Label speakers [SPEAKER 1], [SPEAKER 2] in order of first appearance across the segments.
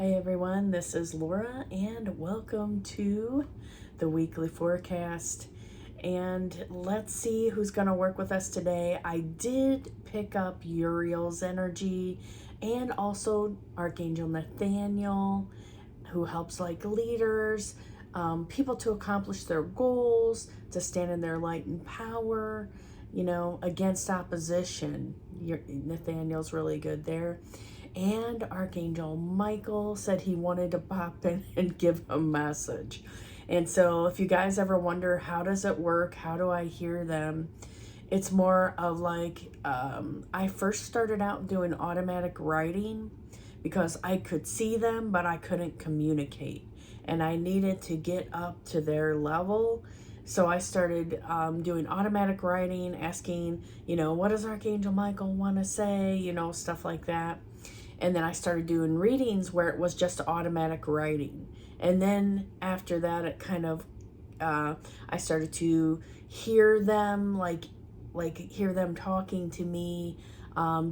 [SPEAKER 1] Hi everyone, this is Laura and welcome to the weekly forecast. And let's see who's going to work with us today. I did pick up Uriel's energy and also Archangel Nathaniel, who helps like leaders, people to accomplish their goals, to stand in their light and power, against opposition. Nathaniel's really good there. And Archangel Michael said he wanted to pop in and give a message. And so if you guys ever wonder, how does it work? How do I hear them? It's more of like, I first started out doing automatic writing because I could see them, but I couldn't communicate. And I needed to get up to their level. So I started doing automatic writing, asking, what does Archangel Michael want to say? Stuff like that. And then I started doing readings where it was just automatic writing. And then after that, it kind of, I started to hear them, like hear them talking to me,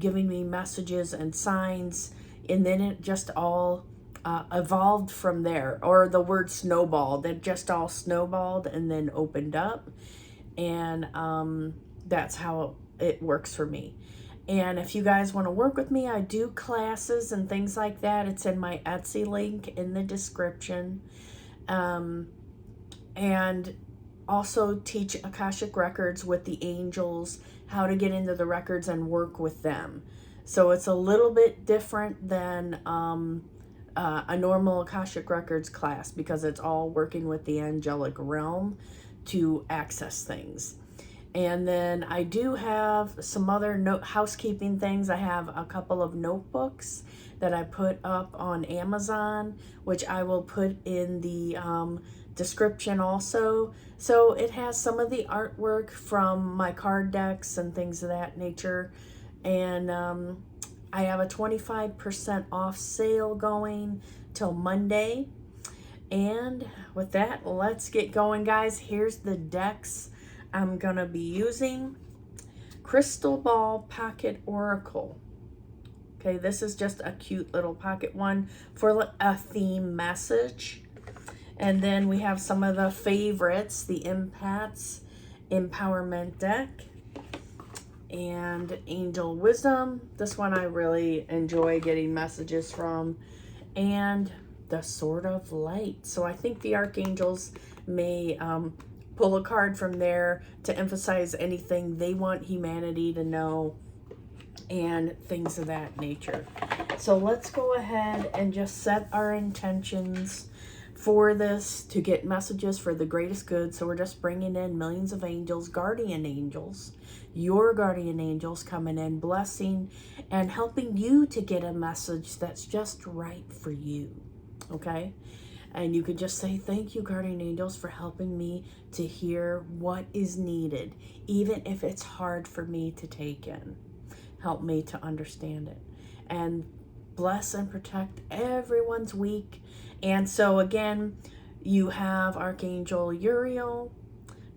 [SPEAKER 1] giving me messages and signs. And then it just all evolved from there. Or the word snowballed. It just all snowballed and then opened up. And that's how it works for me. And if you guys want to work with me, I do classes and things like that. It's in my Etsy link in the description. And also teach Akashic Records with the angels, how to get into the records and work with them. So it's a little bit different than a normal Akashic Records class because it's all working with the angelic realm to access things. And then I do have some other housekeeping things. I have a couple of notebooks that I put up on Amazon, which I will put in the description also. So it has some of the artwork from my card decks and things of that nature. And I have a 25% off sale going till Monday. And with that, let's get going, guys. Here's the decks I'm gonna be using. Crystal Ball Pocket Oracle. Okay, this is just a cute little pocket one for a theme message. And then we have some of the favorites, the Empaths Empowerment deck and Angel Wisdom. This one I really enjoy getting messages from. And the Sword of Light. So I think the Archangels may pull a card from there to emphasize anything they want humanity to know and things of that nature. So let's go ahead and just set our intentions for this to get messages for the greatest good. So we're just bringing in millions of angels, guardian angels, your guardian angels coming in, blessing and helping you to get a message that's just right for you. Okay? And you could just say, thank you, guardian angels, for helping me to hear what is needed, even if it's hard for me to take in. Help me to understand it. And bless and protect everyone's week. And so again, you have Archangel Uriel,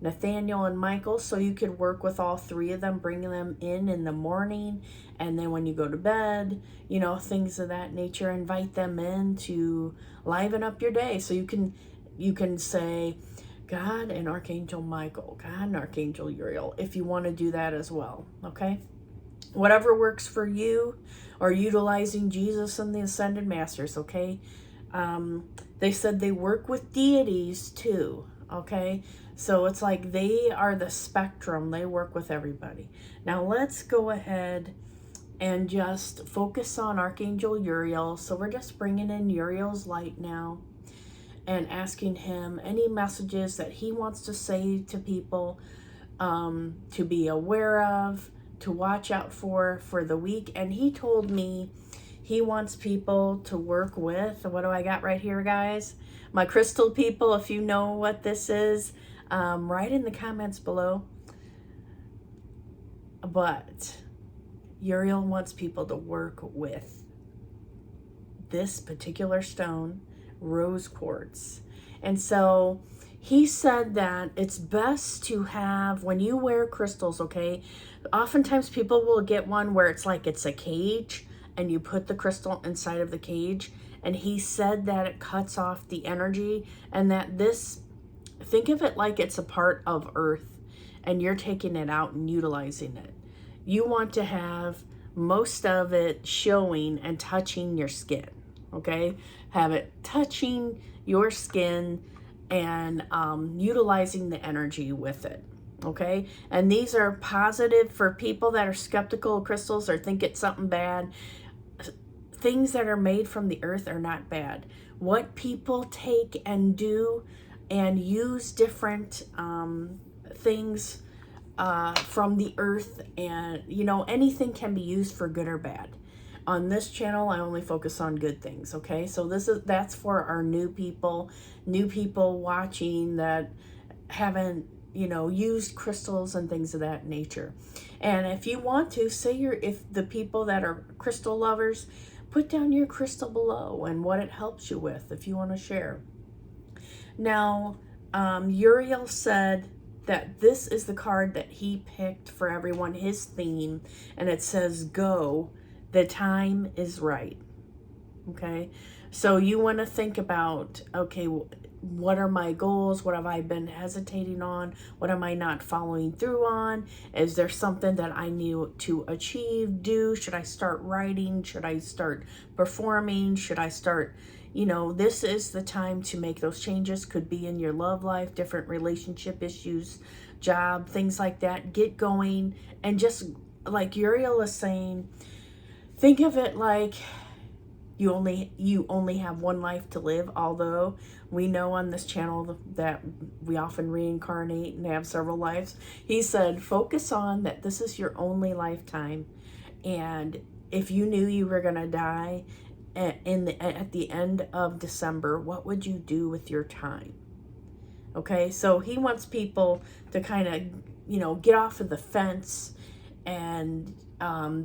[SPEAKER 1] Nathaniel, and Michael, so you could work with all three of them, bringing them in the morning, and then when you go to bed, things of that nature. Invite them in to liven up your day. So you can say, God and Archangel Michael, God and Archangel Uriel, if you want to do that as well, okay? Whatever works for you, or utilizing Jesus and the Ascended Masters, okay? They said they work with deities too, okay? So it's like they are the spectrum. They work with everybody. Now let's go ahead and just focus on Archangel Uriel. So we're just bringing in Uriel's light now and asking him any messages that he wants to say to people, to be aware of, to watch out for the week. And he told me he wants people to work with, what do I got right here, guys? My crystal people, if you know what this is, write in the comments below. But Uriel wants people to work with this particular stone, rose quartz. And so he said that it's best to have, when you wear crystals, okay, oftentimes people will get one where it's like it's a cage and you put the crystal inside of the cage And he said that it cuts off the energy, and that this, think of it like it's a part of Earth and you're taking it out and utilizing it. You want to have most of it showing and touching your skin, okay? Have it touching your skin and utilizing the energy with it, okay? And these are positive for people that are skeptical of crystals or think it's something bad. Things that are made from the earth are not bad. What people take and do and use different things from the earth, and you know, anything can be used for good or bad. On this channel, I only focus on good things, okay? So that's for our new people watching that haven't, you know, used crystals and things of that nature. And if you want to, if the people that are crystal lovers, put down your crystal below and what it helps you with if you want to share. Now, Uriel said that this is the card that he picked for everyone, his theme, and it says, go, the time is right. Okay, so you want to think about, okay, what are my goals? What have I been hesitating on? What am I not following through on? Is there something that I need to achieve, do? Should I start writing? Should I start performing? Should I start, you know, this is the time to make those changes. Could be in your love life, different relationship issues, job, things like that. Get going. And just like Uriel is saying, think of it like you only have one life to live, although we know on this channel that we often reincarnate and have several lives. He said, focus on that this is your only lifetime. And if you knew you were going to die at the end of December, what would you do with your time? Okay, so he wants people to kind of, you know, get off of the fence and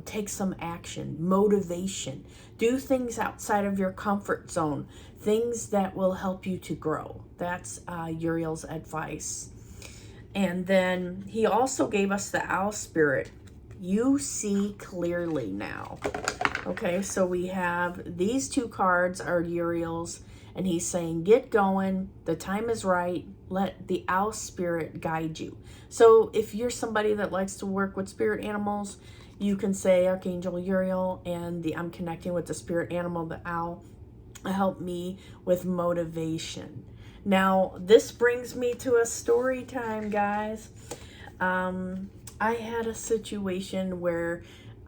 [SPEAKER 1] take some action, motivation, do things outside of your comfort zone, things that will help you to grow. That's Uriel's advice. And then he also gave us the owl spirit. You see clearly now. Okay, so we have these two cards are Uriel's, and he's saying, get going, the time is right, let the owl spirit guide you. So if you're somebody that likes to work with spirit animals, you can say Archangel Uriel, and I'm connecting with the spirit animal, the owl, help me with motivation. Now, this brings me to a story time, guys. I had a situation where,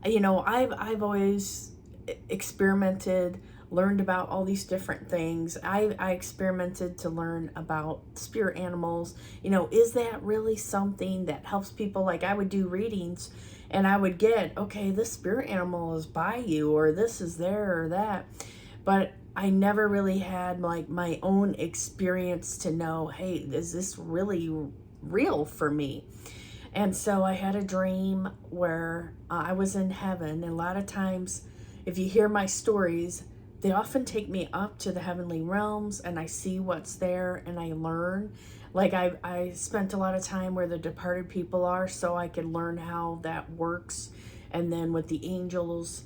[SPEAKER 1] you know, I've always experimented, learned about all these different things. I experimented to learn about spirit animals. You know, is that really something that helps people? Like, I would do readings and I would get, okay, this spirit animal is by you, or this is there or that. But I never really had like my own experience to know, hey, is this really real for me? And so I had a dream where I was in heaven. And a lot of times, if you hear my stories, they often take me up to the heavenly realms and I see what's there and I learn. Like I spent a lot of time where the departed people are so I could learn how that works. And then with the angels,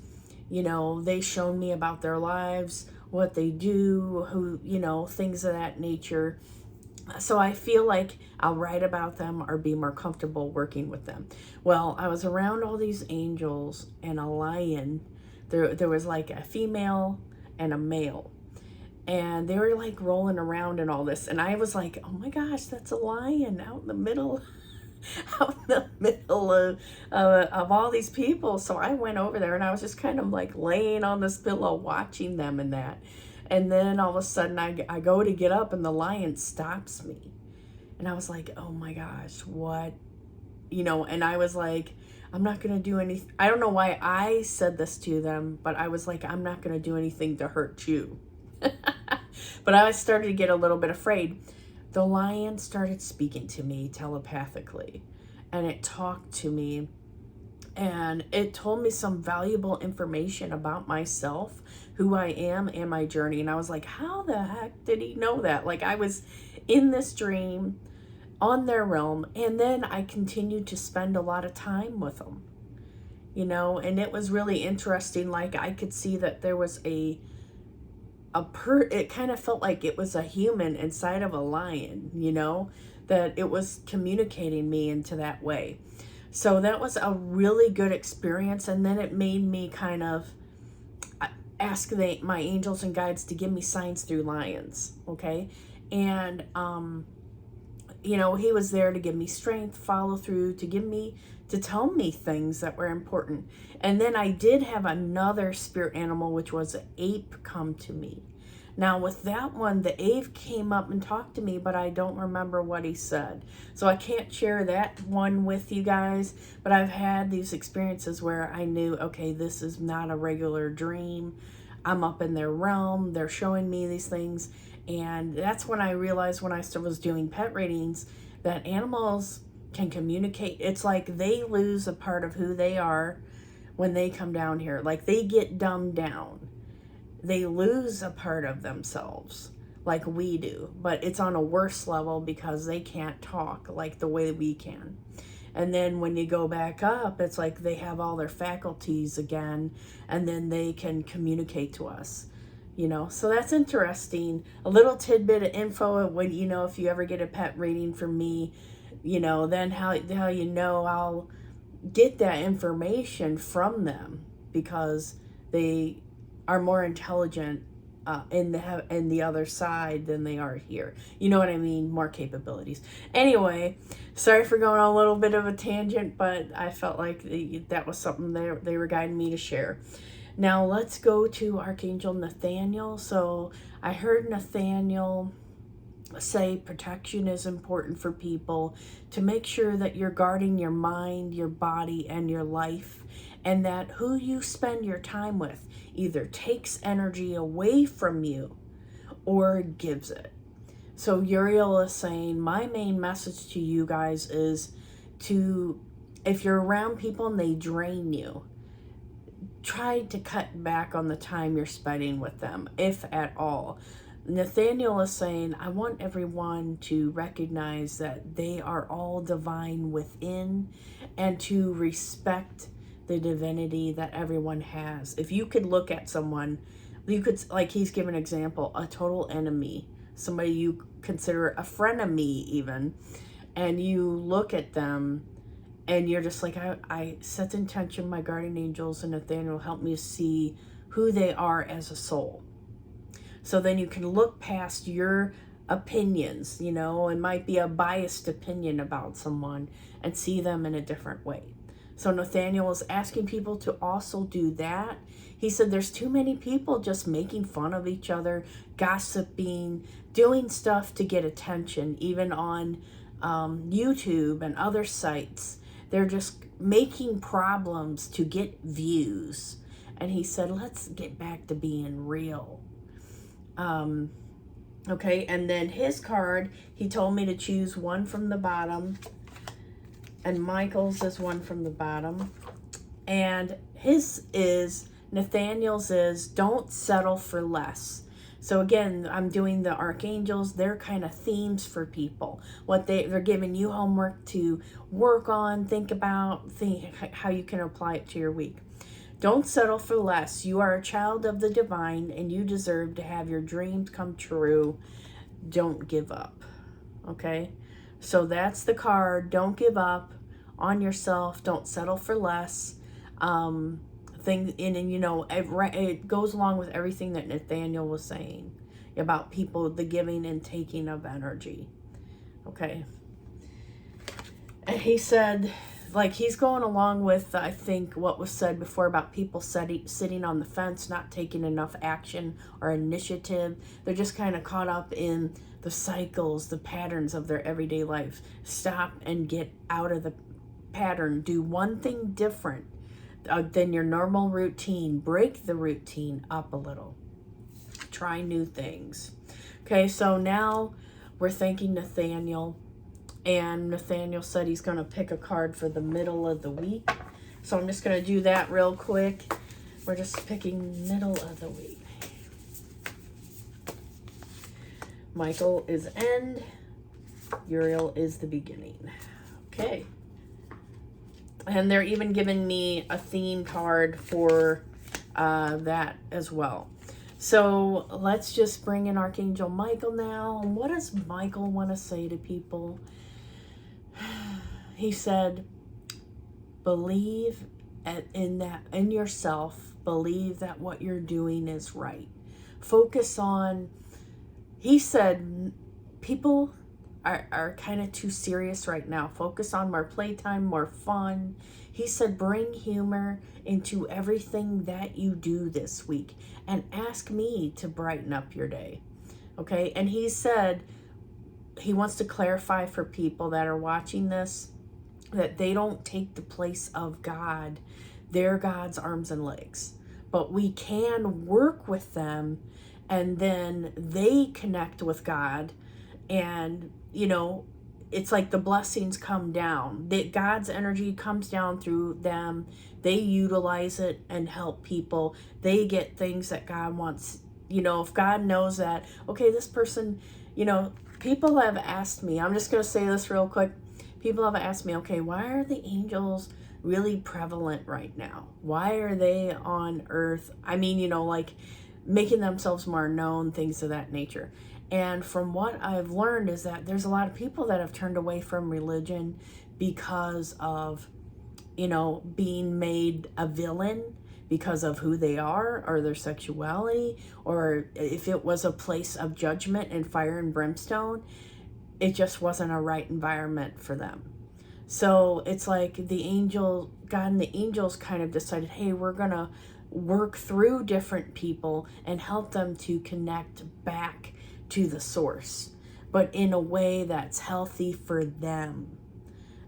[SPEAKER 1] you know, they showed me about their lives, what they do, who, you know, things of that nature. So I feel like I'll write about them or be more comfortable working with them. Well, I was around all these angels and a lion. There was like a female and a male. And they were like rolling around and all this. And I was like, oh my gosh, that's a lion out in the middle of all these people. So I went over there and I was just kind of like laying on this pillow watching them and that. And then all of a sudden I go to get up and the lion stops me. And I was like, oh my gosh, what? You know, and I was like, I'm not going to do anything. I don't know why I said this to them, but I was like, I'm not going to do anything to hurt you. But I started to get a little bit afraid. The lion started speaking to me telepathically, and it talked to me, and it told me some valuable information about myself, who I am, and my journey. And I was like, how the heck did he know that? Like, I was in this dream on their realm, and then I continued to spend a lot of time with them, you know, and it was really interesting. Like, I could see that there was a it kind of felt like it was a human inside of a lion, you know, that it was communicating me into that way. So that was a really good experience. And then it made me kind of ask my angels and guides to give me signs through lions. Okay. And, you know, he was there to give me strength, follow through, to tell me things that were important. And then I did have another spirit animal, which was an ape, come to me. Now with that one, the ape came up and talked to me, but I don't remember what he said. So I can't share that one with you guys, but I've had these experiences where I knew, okay, this is not a regular dream. I'm up in their realm. They're showing me these things. And that's when I realized, when I was doing pet readings, that animals can communicate. It's like they lose a part of who they are when they come down here. Like they get dumbed down. They lose a part of themselves like we do, but it's on a worse level because they can't talk like the way we can. And then when you go back up, it's like they have all their faculties again, and then they can communicate to us, you know. So that's interesting. A little tidbit of info when, you know, if you ever get a pet reading from me, you know, then how you know I'll get that information from them, because they are more intelligent in the other side than they are here. You know what I mean? More capabilities. Anyway, sorry for going on a little bit of a tangent, but I felt like that was something they were guiding me to share. Now let's go to Archangel Nathaniel. So I heard Nathaniel say protection is important for people, to make sure that you're guarding your mind, your body, and your life, and that who you spend your time with either takes energy away from you or gives it. So Uriel is saying, my main message to you guys is if you're around people and they drain you, try to cut back on the time you're spending with them, if at all. Nathaniel is saying, I want everyone to recognize that they are all divine within, and to respect the divinity that everyone has. If you could look at someone, you could, like he's given an example, a total enemy, somebody you consider a frenemy even, and you look at them and you're just like, I set the intention, my guardian angels and Nathaniel help me see who they are as a soul. So then you can look past your opinions, you know, it might be a biased opinion about someone, and see them in a different way. So Nathaniel is asking people to also do that. He said there's too many people just making fun of each other, gossiping, doing stuff to get attention, even on YouTube and other sites. They're just making problems to get views. And he said, let's get back to being real. Okay, and then his card, he told me to choose one from the bottom, and Michael's is one from the bottom, and Nathaniel's is don't settle for less. So again, I'm doing the Archangels. They're kind of themes for people. They're giving you homework to work on, think about, how you can apply it to your week. Don't settle for less. You are a child of the divine, and you deserve to have your dreams come true. Don't give up. Okay? So that's the card. Don't give up on yourself. Don't settle for less. And you know, it goes along with everything that Nathaniel was saying about people, the giving and taking of energy. Okay? And he said, like, he's going along with, I think, what was said before about people sitting on the fence, not taking enough action or initiative. They're just kind of caught up in the cycles, the patterns of their everyday life. Stop and get out of the pattern. Do one thing different than your normal routine. Break the routine up a little. Try new things. Okay, so now we're thanking Nathaniel. And Nathaniel said he's going to pick a card for the middle of the week. So I'm just going to do that real quick. We're just picking middle of the week. Michael is end. Uriel is the beginning. Okay. And they're even giving me a theme card for that as well. So let's just bring in Archangel Michael now. And what does Michael want to say to people? He said, believe in yourself. Believe that what you're doing is right. Focus on, he said, people are kind of too serious right now. Focus on more playtime, more fun. He said, bring humor into everything that you do this week and ask me to brighten up your day. Okay? And he said, he wants to clarify for people that are watching this that they don't take the place of God. They're God's arms and legs. But we can work with them, and then they connect with God, and it's like the blessings come down. God's energy comes down through them. They utilize it and help people. They get things that God wants. If God knows that, okay, this person, people have asked me, I'm just going to say this real quick. People have asked me, okay, why are the angels really prevalent right now? Why are they on earth? I mean, like making themselves more known, things of that nature. And from what I've learned is that there's a lot of people that have turned away from religion because of, being made a villain because of who they are or their sexuality, or if it was a place of judgment and fire and brimstone, it just wasn't a right environment for them. So it's like God and the angels kind of decided, hey, we're going to work through different people and help them to connect back to the source, but in a way that's healthy for them.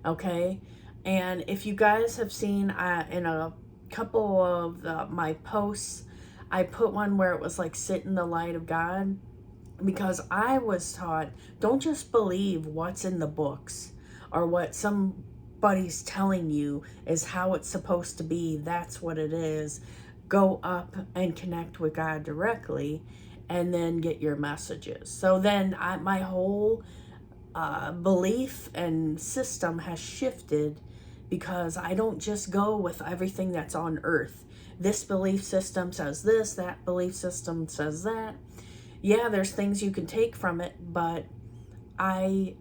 [SPEAKER 1] Okay? And if you guys have seen in a couple of my posts, I put one where it was like sit in the light of God, because I was taught, don't just believe what's in the books or what somebody's telling you is how it's supposed to be. That's what it is. Go up and connect with God directly and then get your messages. So then my whole belief and system has shifted, because I don't just go with everything that's on earth. This belief system says this, that belief system says that. Yeah, there's things you can take from it, but I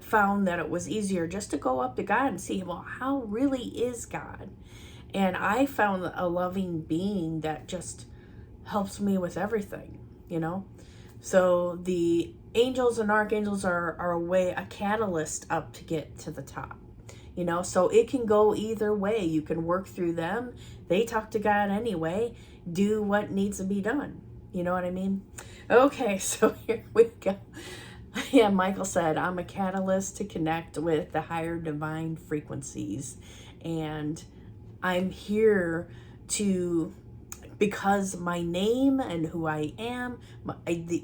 [SPEAKER 1] found that it was easier just to go up to God and see, well, how really is God? And I found a loving being that just helps me with everything, So the angels and archangels are a catalyst up to get to the top, So it can go either way. You can work through them. They talk to God anyway. Do what needs to be done. You know what I mean? Okay, so here we go. Yeah, Michael said, I'm a catalyst to connect with the higher divine frequencies. And I'm here because my name and who I am,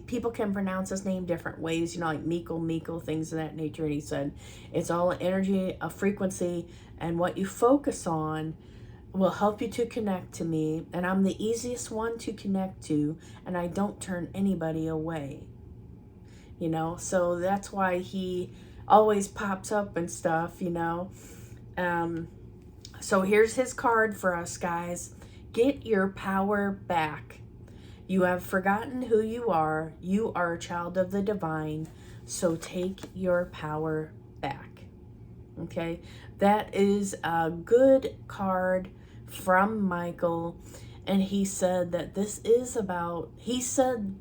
[SPEAKER 1] people can pronounce his name different ways, like Miko, things of that nature. And he said, it's all an energy, a frequency, and what you focus on will help you to connect to me, and I'm the easiest one to connect to, and I don't turn anybody away, so that's why he always pops up and stuff, so here's his card for us, guys. Get your power back. You have forgotten who you are. You are a child of the divine, so take your power back. Okay, that is a good card from Michael, and he said that this is about, he said,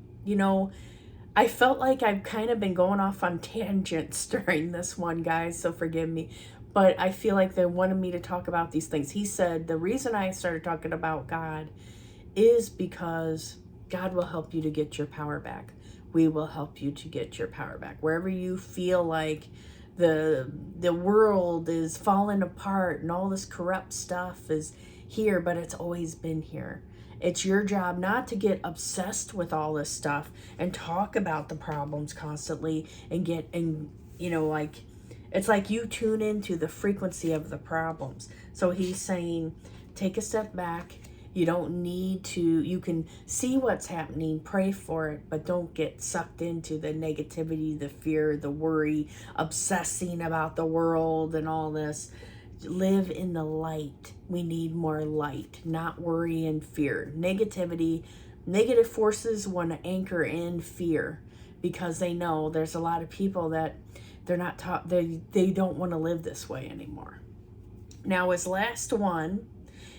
[SPEAKER 1] I felt like I've kind of been going off on tangents during this one, guys, so forgive me, but I feel like they wanted me to talk about these things. He said the reason I started talking about God is because God will help you to get your power back. We will help you to get your power back. Wherever you feel like the world is falling apart and all this corrupt stuff is here, but it's always been here. It's your job not to get obsessed with all this stuff and talk about the problems constantly and it's like you tune into the frequency of the problems. So he's saying, take a step back. You don't need to, you can see what's happening, pray for it, but don't get sucked into the negativity, the fear, the worry, obsessing about the world and all this. Live in the light. We need more light, not worry and fear. Negativity Negative forces want to anchor in fear because they know there's a lot of people that they're not taught, they don't want to live this way anymore. Now, his last one,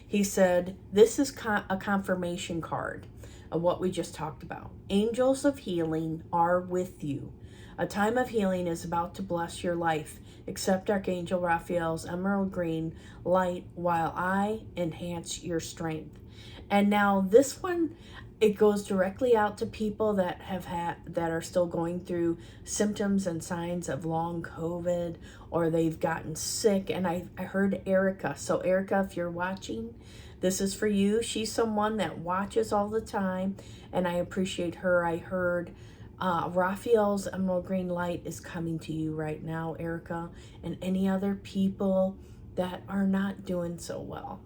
[SPEAKER 1] he said, this is a confirmation card of what we just talked about. Angels of healing are with you. A time of healing is about to bless your life. Accept Archangel Raphael's emerald green light while I enhance your strength. And now this one, it goes directly out to people that that are still going through symptoms and signs of long COVID, or they've gotten sick. And I heard Erica. So Erica, if you're watching, this is for you. She's someone that watches all the time, and I appreciate her. I heard Raphael's emerald green light is coming to you right now, Erica, and any other people that are not doing so well.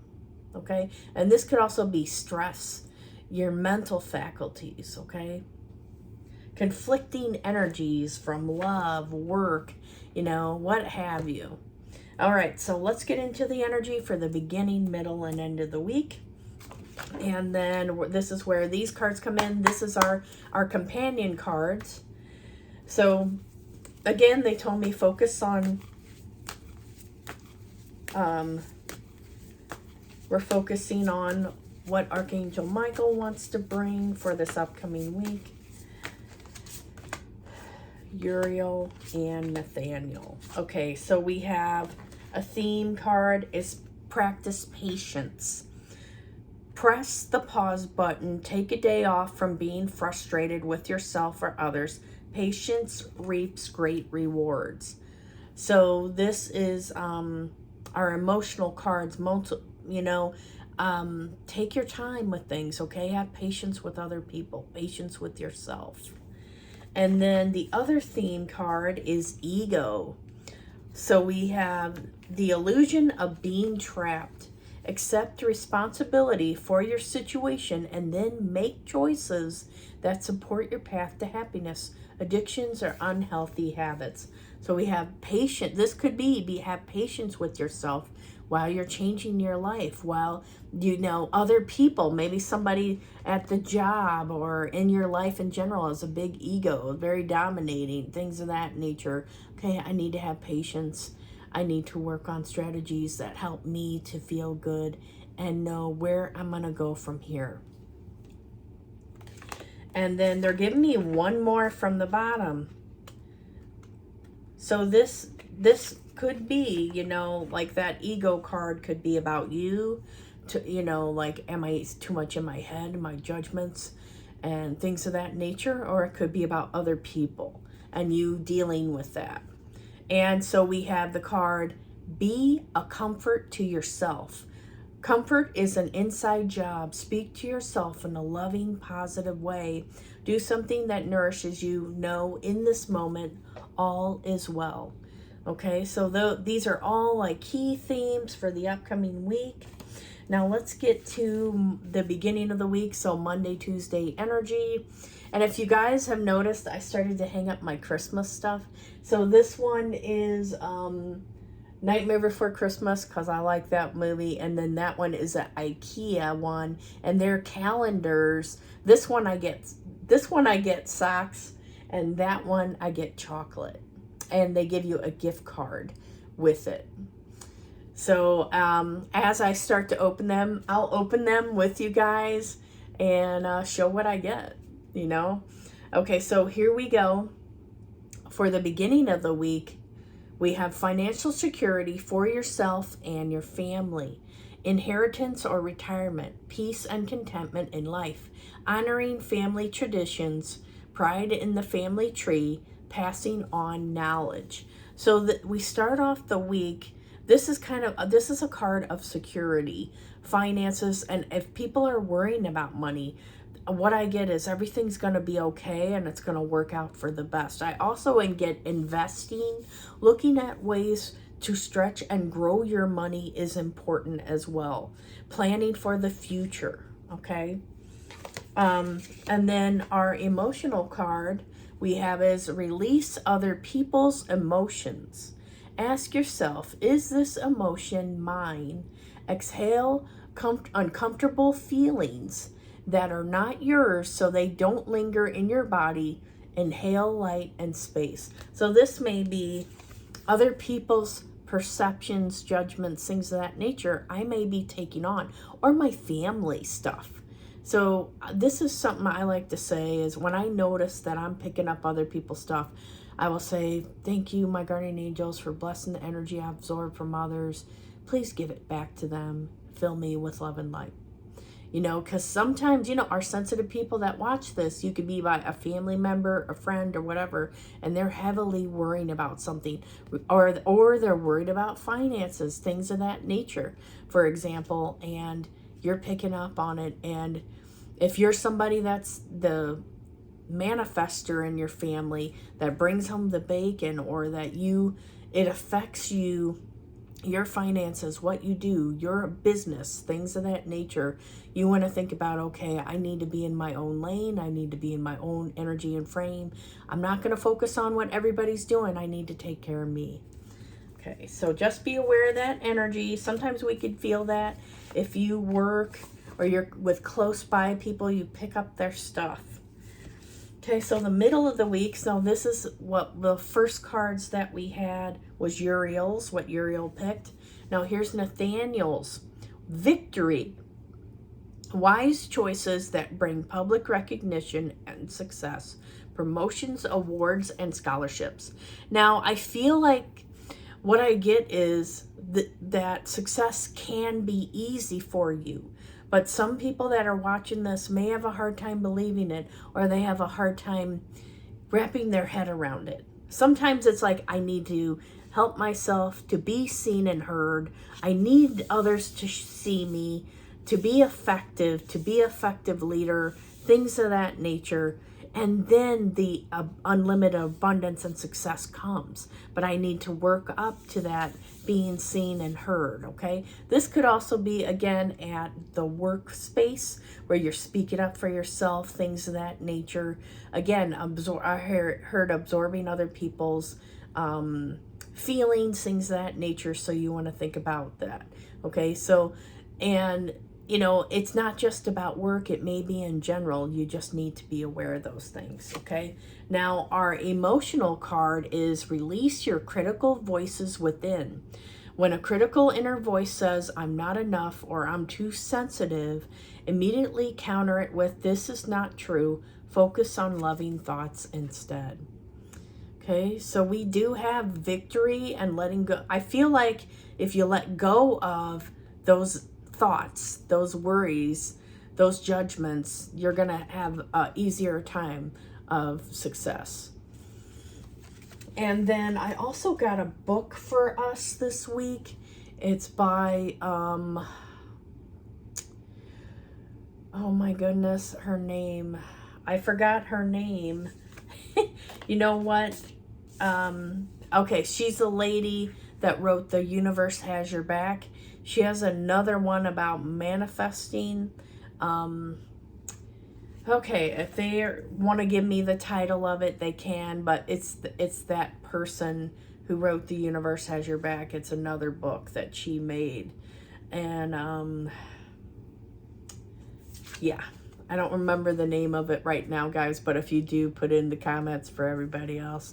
[SPEAKER 1] Okay? And this could also be stress, your mental faculties, okay? Conflicting energies from love, work, what have you. All right, so let's get into the energy for the beginning, middle, and end of the week. And then this is where these cards come in. This is our companion cards. So again, they told me focus on, we're focusing on what Archangel Michael wants to bring for this upcoming week. Uriel and Nathaniel. Okay, so we have a theme card is practice patience. Press the pause button. Take a day off from being frustrated with yourself or others. Patience reaps great rewards. So this is our emotional cards. Take your time with things, okay? Have patience with other people, patience with yourself. And then the other theme card is ego. So we have the illusion of being trapped. Accept responsibility for your situation and then make choices that support your path to happiness. Addictions are unhealthy habits. So we have patience. This could be have patience with yourself while you're changing your life, while other people, maybe somebody at the job or in your life in general has a big ego, very dominating, things of that nature. Okay, I need to have patience. I need to work on strategies that help me to feel good and know where I'm going to go from here. And then they're giving me one more from the bottom. So this could be, like that ego card could be about you. Am I too much in my head, my judgments and things of that nature? Or it could be about other people and you dealing with that. And so we have the card, be a comfort to yourself. Comfort is an inside job. Speak to yourself in a loving, positive way. Do something that nourishes you. Know in this moment, all is well. Okay, so these are all like key themes for the upcoming week. Now let's get to the beginning of the week. So Monday, Tuesday energy. And if you guys have noticed, I started to hang up my Christmas stuff. So this one is Nightmare Before Christmas, because I like that movie. And then that one is an IKEA one. And their calendars. This one I get socks. And that one I get chocolate. And they give you a gift card with it. So as I start to open them, I'll open them with you guys and show what I get, Okay, so here we go. For the beginning of the week, we have financial security for yourself and your family, inheritance or retirement, peace and contentment in life, honoring family traditions, pride in the family tree, passing on knowledge. So that we start off the week. This is a card of security, finances, and if people are worrying about money, what I get is everything's going to be okay and it's going to work out for the best. I also get investing, looking at ways to stretch and grow your money is important as well. Planning for the future, okay? And then our emotional card we have is release other people's emotions. Ask yourself, is this emotion mine? Exhale uncomfortable feelings. that are not yours so they don't linger in your body. Inhale light and space. So this may be other people's perceptions, judgments, things of that nature I may be taking on, or my family stuff. So this is something I like to say is when I notice that I'm picking up other people's stuff, I will say, thank you, my guardian angels, for blessing the energy I absorb from others. Please give it back to them. Fill me with love and light. You know, because sometimes, you know, our sensitive people that watch this, you could be by a family member, a friend, or whatever, and they're heavily worrying about something, or they're worried about finances, things of that nature, for example, and you're picking up on it. And if you're somebody that's the manifester in your family that brings home the bacon, or that it affects you, your finances, what you do, your business, things of that nature, you want to think about, okay, I need to be in my own lane. I need to be in my own energy and frame. I'm not going to focus on what everybody's doing. I need to take care of me. Okay, so just be aware of that energy. Sometimes we could feel that if you work or you're with close by people, you pick up their stuff. Okay, so the middle of the week, so this is what the first cards that we had was Uriel's, what Uriel picked. Now here's Nathaniel's. Victory. Wise choices that bring public recognition and success. Promotions, awards, and scholarships. Now I feel like what I get is that success can be easy for you. But some people that are watching this may have a hard time believing it, or they have a hard time wrapping their head around it. Sometimes it's like, I need to help myself to be seen and heard. I need others to see me, to be effective leader, things of that nature. And then the unlimited abundance and success comes. But I need to work up to that being seen and heard, okay? This could also be, again, at the workspace where you're speaking up for yourself, things of that nature. Again, I heard absorbing other people's feelings, things of that nature, so you want to think about that, okay? So, and you know, it's not just about work. It may be in general. You just need to be aware of those things, okay? Now, our emotional card is release your critical voices within. When a critical inner voice says, I'm not enough, or I'm too sensitive, immediately counter it with, this is not true. Focus on loving thoughts instead. Okay, so we do have victory and letting go. I feel like if you let go of those thoughts, those worries, those judgments, you're going to have an easier time of success. And then I also got a book for us this week. It's by, oh my goodness, her name. I forgot her name. You know what? Okay, she's a lady that wrote The Universe Has Your Back. She has another one about manifesting. Okay, if they want to give me the title of it, they can, but it's that person who wrote The Universe Has Your Back. It's another book that she made. And, yeah, I don't remember the name of it right now, guys, but if you do, put in the comments for everybody else.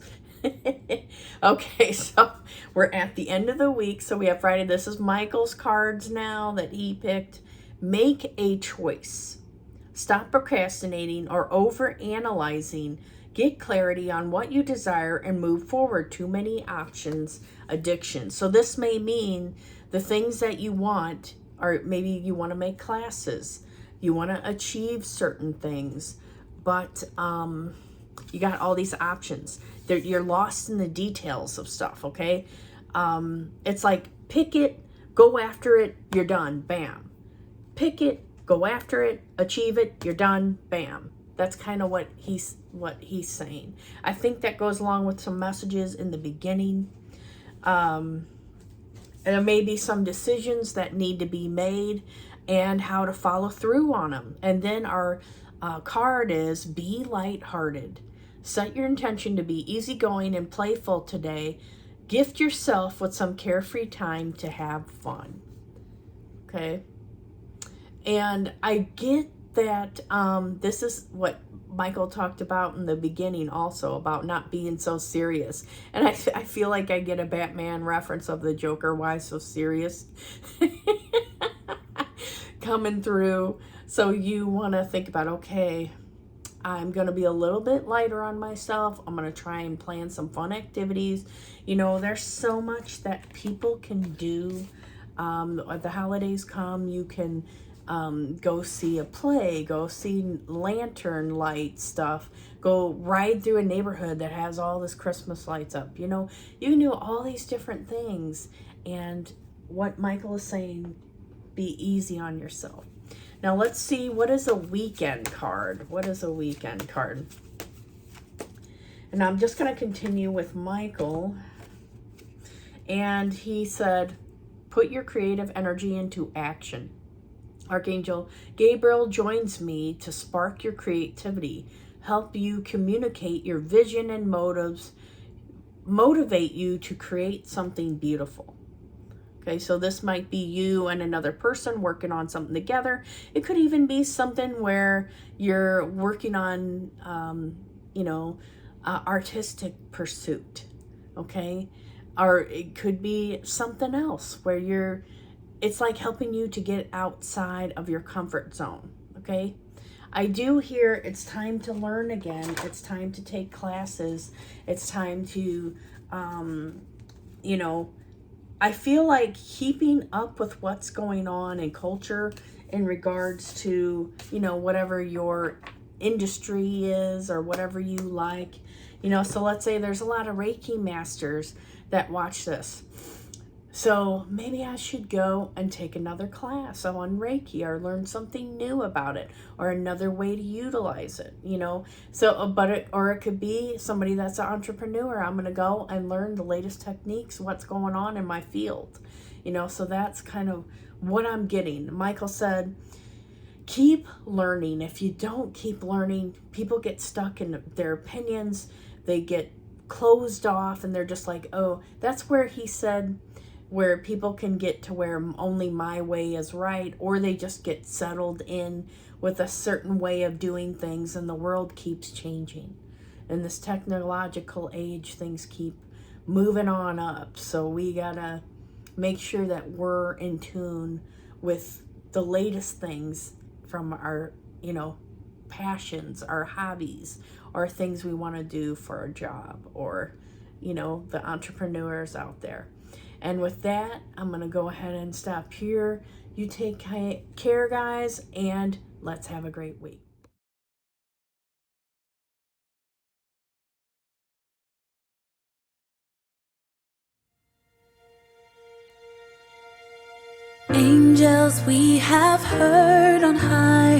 [SPEAKER 1] Okay, so we're at the end of the week. So we have Friday. This is Michael's cards now that he picked. Make a choice. Stop procrastinating or over analyzing. Get clarity on what you desire and move forward. Too many options. Addiction. So this may mean the things that you want, or maybe you want to make classes. You want to achieve certain things, but you got all these options. You're lost in the details of stuff, okay? It's like, pick it, go after it, you're done, bam. Pick it, go after it, achieve it, you're done, bam. That's kind of what he's saying. I think that goes along with some messages in the beginning. And there may be some decisions that need to be made and how to follow through on them. And then our card is be lighthearted. Set your intention to be easygoing and playful today. Gift yourself with some carefree time to have fun. Okay? And I get that this is what Michael talked about in the beginning also, about not being so serious. And I feel like I get a Batman reference of the Joker, why so serious, coming through. So you want to think about, okay, I'm going to be a little bit lighter on myself. I'm going to try and plan some fun activities. You know, there's so much that people can do. The holidays come, you can go see a play, go see lantern light stuff, go ride through a neighborhood that has all this Christmas lights up. You know, you can do all these different things. And what Michael is saying, be easy on yourself. Now let's see, what is a weekend card? What is a weekend card? And I'm just going to continue with Michael. And he said, put your creative energy into action. Archangel Gabriel joins me to spark your creativity, help you communicate your vision and motives, motivate you to create something beautiful. Okay, so this might be you and another person working on something together. It could even be something where you're working on, artistic pursuit, okay? Or it could be something else where it's like helping you to get outside of your comfort zone, okay? I do hear it's time to learn again. It's time to take classes. It's time to, I feel like keeping up with what's going on in culture in regards to, whatever your industry is or whatever you like. So let's say there's a lot of Reiki masters that watch this. So maybe I should go and take another class on Reiki or learn something new about it or another way to utilize it, So, or it could be somebody that's an entrepreneur. I'm going to go and learn the latest techniques, what's going on in my field, So that's kind of what I'm getting. Michael said, keep learning. If you don't keep learning, people get stuck in their opinions. They get closed off and they're just like, oh, that's where he said, where people can get to where only my way is right, or they just get settled in with a certain way of doing things, and the world keeps changing. In this technological age, things keep moving on up, so we gotta make sure that we're in tune with the latest things from our, passions, our hobbies, or things we want to do for a job, or, the entrepreneurs out there. And with that, I'm going to go ahead and stop here. You take care, guys, and let's have a great week.
[SPEAKER 2] Angels we have heard on high,